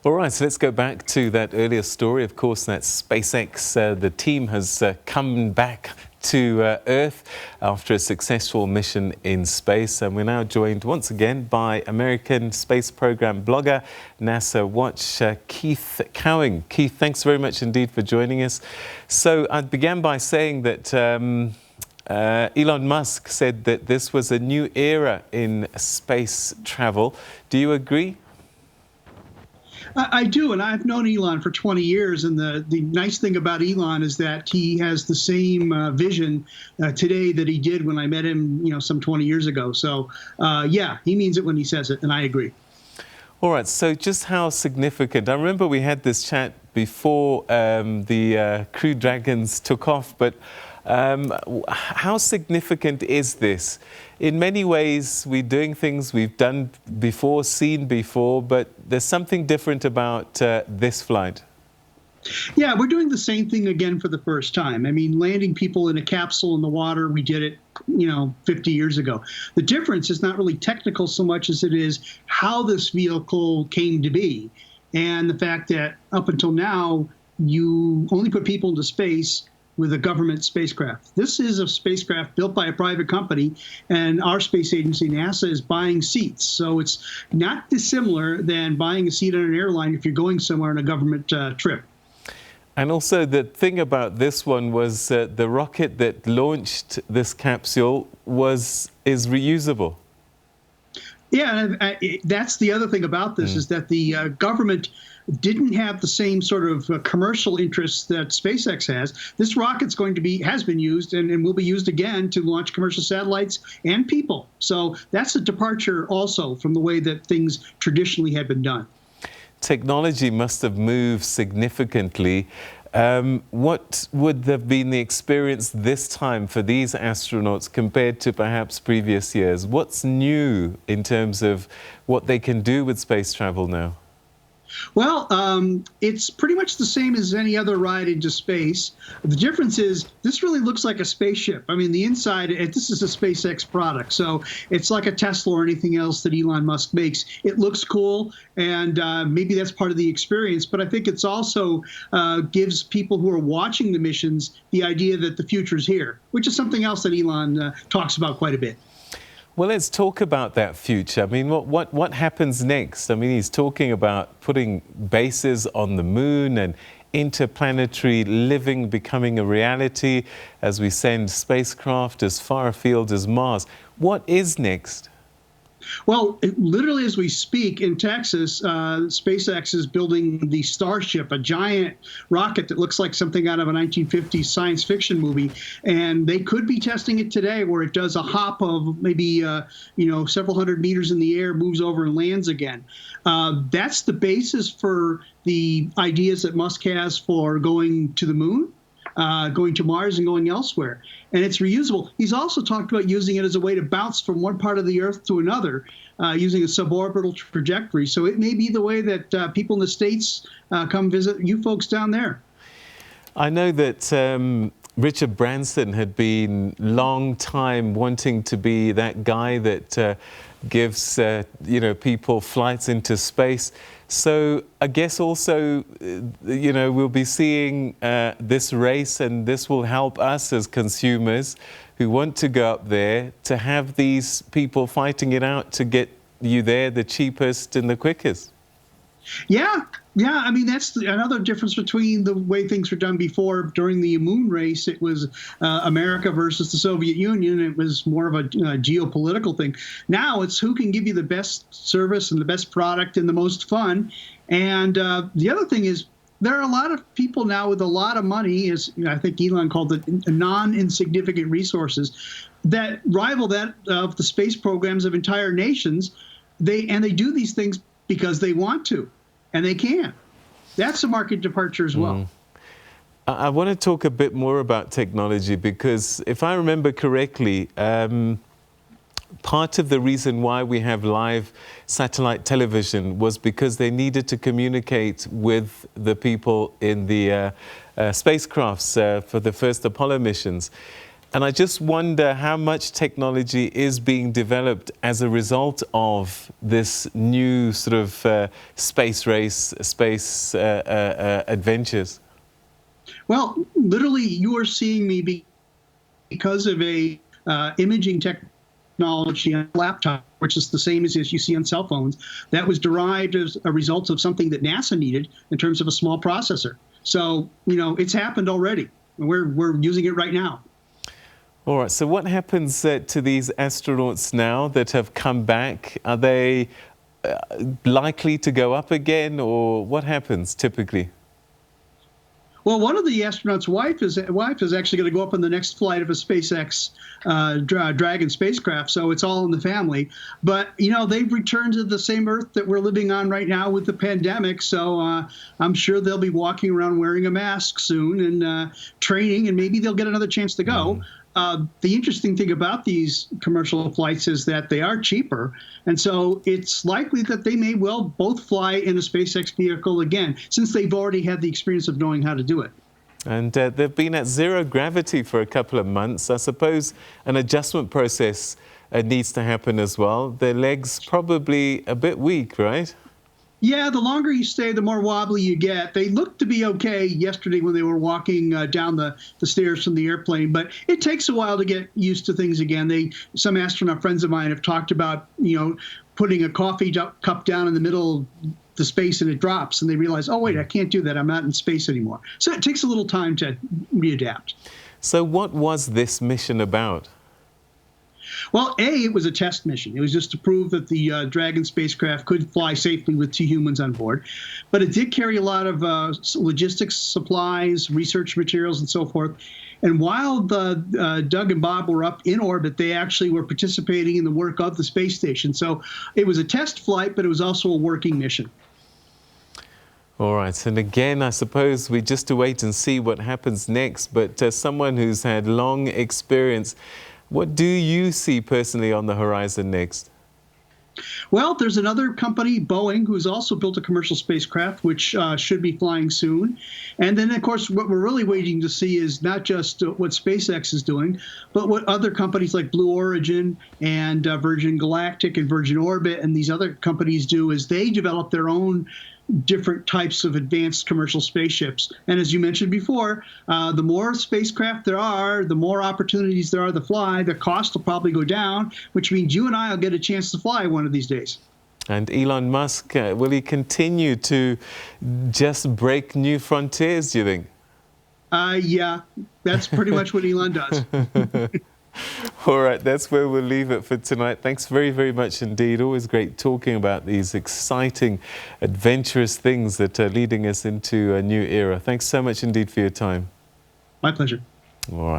All right, so let's go back to that earlier story. Of course, that's SpaceX. The team has come back to Earth after a successful mission in space. And we're now joined once again by American space program blogger, NASA Watch, Keith Cowing. Keith, thanks very much indeed for joining us. So I began by saying that Elon Musk said that this was a new era in space travel. Do you agree? I do, and I've known Elon for 20 years, and the nice thing about Elon is that he has the same vision today that he did when I met him, some 20 years ago. So, yeah, he means it when he says it, and I agree. All right, so just how significant? I remember we had this chat before the Crew Dragons took off, but how significant is this? In many ways, we're doing things we've done before, seen before, but there's something different about this flight. Yeah, we're doing the same thing again for the first time. I mean, landing people in a capsule in the water, we did it, 50 years ago. The difference is not really technical so much as it is how this vehicle came to be. And the fact that up until now, you only put people into space with a government spacecraft. This is a spacecraft built by a private company, and our space agency, NASA, is buying seats. So it's not dissimilar than buying a seat on an airline if you're going somewhere on a government trip. And also the thing about this one was the rocket that launched this capsule is reusable. Yeah, that's the other thing about this is that the government didn't have the same sort of commercial interests that SpaceX has. This rocket's has been used and will be used again to launch commercial satellites and people. So that's a departure also from the way that things traditionally had been done. Technology must have moved significantly. What would have been the experience this time for these astronauts compared to perhaps previous years? What's new in terms of what they can do with space travel now? Well, it's pretty much the same as any other ride into space. The difference is this really looks like a spaceship. I mean, the inside, this is a SpaceX product, so it's like a Tesla or anything else that Elon Musk makes. It looks cool, and maybe that's part of the experience, but I think it's also gives people who are watching the missions the idea that the future's here, which is something else that Elon talks about quite a bit. Well, let's talk about that future. I mean, what happens next? I mean, he's talking about putting bases on the moon and interplanetary living becoming a reality as we send spacecraft as far afield as Mars. What is next? Well, literally as we speak in Texas, SpaceX is building the Starship, a giant rocket that looks like something out of a 1950s science fiction movie. And they could be testing it today where it does a hop of maybe, several hundred meters in the air, moves over and lands again. That's the basis for the ideas that Musk has for going to the moon, going to Mars and going elsewhere. And it's reusable. He's also talked about using it as a way to bounce from one part of the Earth to another, using a suborbital trajectory. So it may be the way that people in the States come visit you folks down there. I know that Richard Branson had been long time wanting to be that guy that gives people flights into space. So I guess also, we'll be seeing this race, and this will help us as consumers who want to go up there to have these people fighting it out to get you there the cheapest and the quickest. Yeah. I mean, that's another difference between the way things were done before. During the moon race, it was America versus the Soviet Union. It was more of a geopolitical thing. Now it's who can give you the best service and the best product and the most fun. And the other thing is, there are a lot of people now with a lot of money, as I think Elon called it, non-insignificant resources, that rival that of the space programs of entire nations. They do these things because they want to, and they can. That's a market departure as well. I want to talk a bit more about technology because if I remember correctly, part of the reason why we have live satellite television was because they needed to communicate with the people in the spacecrafts for the first Apollo missions. And I just wonder how much technology is being developed as a result of this new sort of space race, space adventures. Well, literally, you are seeing me because of a imaging technology on a laptop, which is the same as you see on cell phones, that was derived as a result of something that NASA needed in terms of a small processor. So, you know, it's happened already. We're using it right now. All right, so what happens to these astronauts now that have come back? Are they likely to go up again, or what happens typically? Well, one of the astronauts' wife is actually going to go up on the next flight of a SpaceX Dragon spacecraft, so it's all in the family. But, you know, they've returned to the same Earth that we're living on right now with the pandemic, so I'm sure they'll be walking around wearing a mask soon and training, and maybe they'll get another chance to go. The interesting thing about these commercial flights is that they are cheaper, and so it's likely that they may well both fly in a SpaceX vehicle again, since they've already had the experience of knowing how to do it. And they've been at zero gravity for a couple of months. I suppose an adjustment process needs to happen as well. Their legs probably a bit weak, right? Yeah, the longer you stay, the more wobbly you get. They looked to be okay yesterday when they were walking down the stairs from the airplane, but it takes a while to get used to things again. Some astronaut friends of mine have talked about, you know, putting a coffee cup down in the middle of the space and it drops, and they realize, oh, wait, I can't do that. I'm not in space anymore. So it takes a little time to readapt. So what was this mission about? Well, it was a test mission. It was just to prove that the Dragon spacecraft could fly safely with 2 humans on board. But it did carry a lot of logistics, supplies, research materials, and so forth. And while Doug and Bob were up in orbit, they actually were participating in the work of the space station. So it was a test flight, but it was also a working mission. All right, and again, I suppose we just to wait and see what happens next. But as someone who's had long experience, what do you see personally on the horizon next? Well, there's another company, Boeing, who's also built a commercial spacecraft, which should be flying soon. And then, of course, what we're really waiting to see is not just what SpaceX is doing, but what other companies like Blue Origin and Virgin Galactic and Virgin Orbit and these other companies do as they develop their own different types of advanced commercial spaceships. And as you mentioned before, the more spacecraft there are, the more opportunities there are to fly, the cost will probably go down, which means you and I will get a chance to fly one of these days. And Elon Musk, will he continue to just break new frontiers, do you think? Yeah, that's pretty much what Elon does. All right, that's where we'll leave it for tonight. Thanks very, very much indeed. Always great talking about these exciting, adventurous things that are leading us into a new era. Thanks so much indeed for your time. My pleasure. All right.